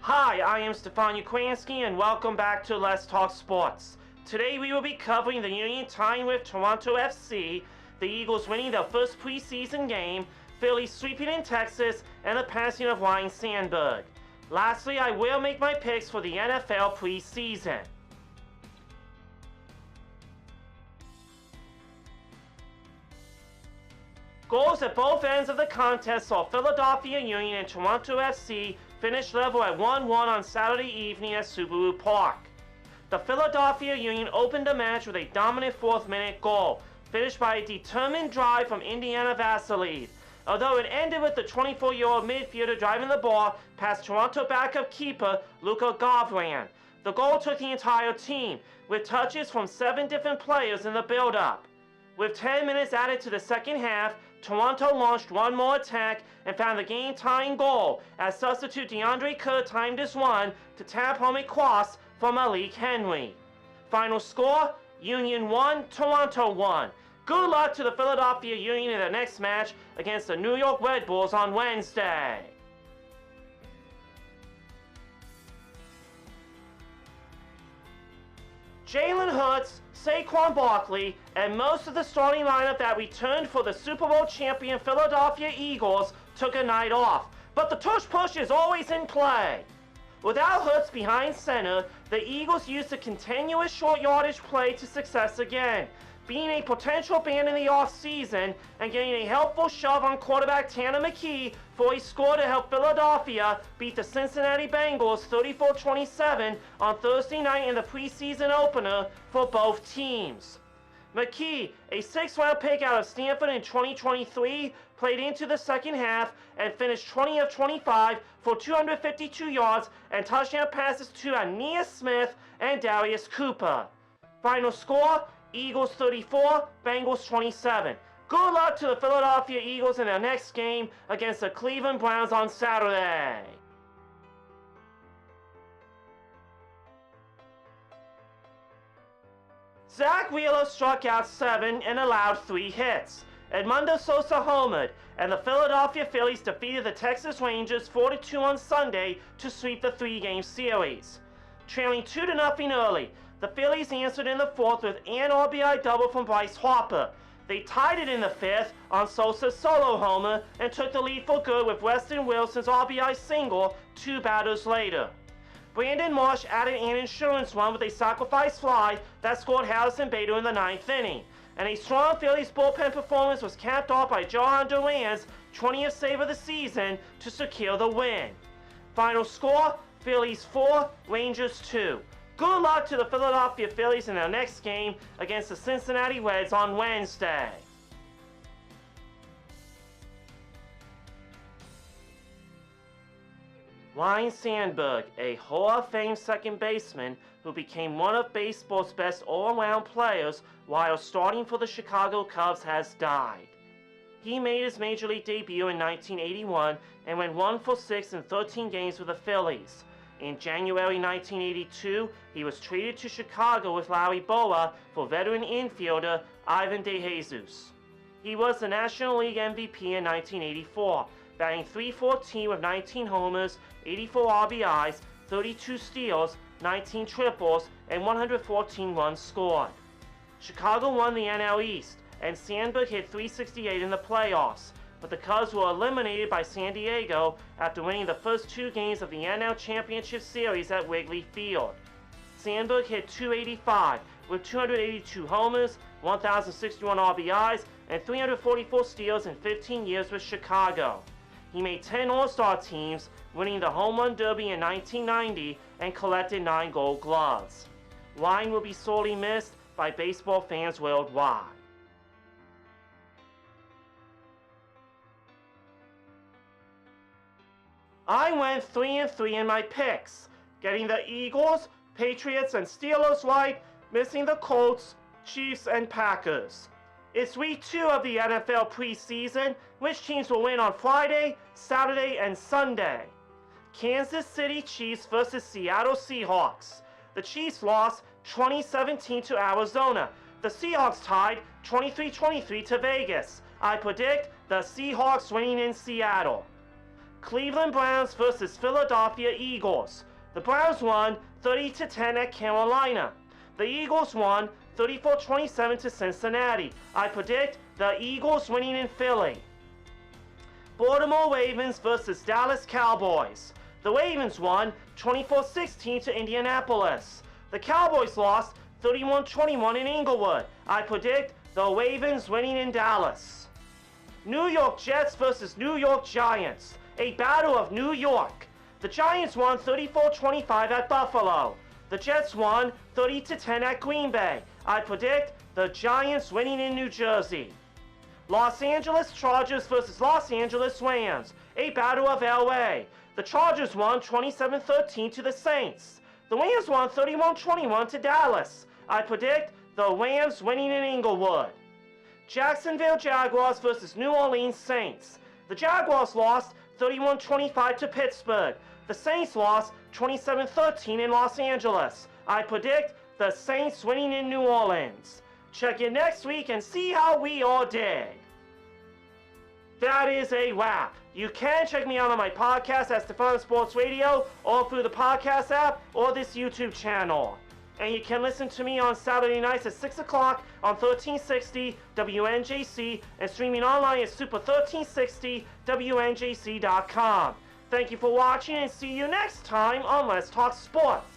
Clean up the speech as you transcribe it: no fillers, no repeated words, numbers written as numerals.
Hi, I am Stefan Ukrainsky and welcome back to Let's Talk Sports. Today we will be covering the Union tying with Toronto FC, the Eagles winning their first preseason game, Phillies sweeping in Texas, and the passing of Ryne Sandberg. Lastly, I will make my picks for the NFL preseason. Goals at both ends of the contest saw Philadelphia Union and Toronto FC finish level at 1-1 on Saturday evening at Subaru Park. The Philadelphia Union opened the match with a dominant fourth-minute goal, finished by a determined drive from Indiana Vassilide, although it ended with the 24-year-old midfielder driving the ball past Toronto backup keeper Luka Govran. The goal took the entire team, with touches from 7 different players in the build-up. With 10 minutes added to the second half, Toronto launched one more attack and found the game-tying goal as substitute DeAndre Kerr timed his run to tap home a cross from Malik Henry. Final score, Union 1, Toronto 1. Good luck to the Philadelphia Union in their next match against the New York Red Bulls on Wednesday. Jalen Hurts, Saquon Barkley, and most of the starting lineup that returned for the Super Bowl champion Philadelphia Eagles took a night off, but the tush push is always in play. Without Hurts behind center, the Eagles used a continuous short yardage play to success again, being a potential ban in the offseason and getting a helpful shove on quarterback Tanner McKee for a score to help Philadelphia beat the Cincinnati Bengals 34-27 on Thursday night in the preseason opener for both teams. McKee, a 6th-round pick out of Stanford in 2023, played into the second half and finished 20 of 25 for 252 yards and touchdown passes to Aeneas Smith and Darius Cooper. Final score, Eagles 34, Bengals 27. Good luck to the Philadelphia Eagles in their next game against the Cleveland Browns on Saturday. Zach Wheeler struck out 7 and allowed 3 hits. Edmundo Sosa homered, and the Philadelphia Phillies defeated the Texas Rangers 4-2 on Sunday to sweep the 3-game series. Trailing 2-0 early, the Phillies answered in the 4th with an RBI double from Bryce Harper. They tied it in the 5th on Sosa's solo homer and took the lead for good with Weston Wilson's RBI single 2 batters later. Brandon Marsh added an insurance run with a sacrifice fly that scored Harrison Bader in the 9th inning. And a strong Phillies bullpen performance was capped off by Johan Duran's 20th save of the season to secure the win. Final score, Phillies 4, Rangers 2. Good luck to the Philadelphia Phillies in their next game against the Cincinnati Reds on Wednesday. Ryne Sandberg, a Hall of Fame second baseman who became one of baseball's best all-around players while starting for the Chicago Cubs, has died. He made his major league debut in 1981 and went 1 for 6 in 13 games with the Phillies. In January 1982, he was traded to Chicago with Larry Bowa for veteran infielder Ivan DeJesus. He was the National League MVP in 1984, batting .314 with 19 homers, 84 RBIs, 32 steals, 19 triples, and 114 runs scored. Chicago won the NL East, and Sandberg hit .368 in the playoffs, but the Cubs were eliminated by San Diego after winning the first 2 games of the NL Championship Series at Wrigley Field. Sandberg hit .285 with 282 homers, 1,061 RBIs, and 344 steals in 15 years with Chicago. He made 10 All-Star teams, winning the Home Run Derby in 1990 and collected 9 Gold Gloves. Ryne will be sorely missed by baseball fans worldwide. I went 3-3 in my picks, getting the Eagles, Patriots, and Steelers right, missing the Colts, Chiefs, and Packers. It's week 2 of the NFL preseason, which teams will win on Friday, Saturday, and Sunday. Kansas City Chiefs versus Seattle Seahawks. The Chiefs lost 2017 to Arizona. The Seahawks tied 23-23 to Vegas. I predict the Seahawks winning in Seattle. Cleveland Browns versus Philadelphia Eagles. The Browns won 30-10 at Carolina. The Eagles won 34-27 to Cincinnati. I predict the Eagles winning in Philly. Baltimore Ravens versus Dallas Cowboys. The Ravens won 24-16 to Indianapolis. The Cowboys lost 31-21 in Inglewood. I predict the Ravens winning in Dallas. New York Jets versus New York Giants. A battle of New York. The Giants won 34-25 at Buffalo. The Jets won 30-10 at Green Bay. I predict the Giants winning in New Jersey. Los Angeles Chargers versus Los Angeles Rams. A battle of LA. The Chargers won 27-13 to the Saints. The Rams won 31-21 to Dallas. I predict the Rams winning in Inglewood. Jacksonville Jaguars versus New Orleans Saints. The Jaguars lost 31-25 to Pittsburgh. The Saints lost 27-13 in Los Angeles. I predict the Saints winning in New Orleans. Check in next week and see how we all did. That is a wrap. You can check me out on my podcast at Stefano Sports Radio or through the podcast app or this YouTube channel. And you can listen to me on Saturday nights at 6 o'clock on 1360 WNJC and streaming online at super1360WNJC.com. Thank you for watching and see you next time on Let's Talk Sports.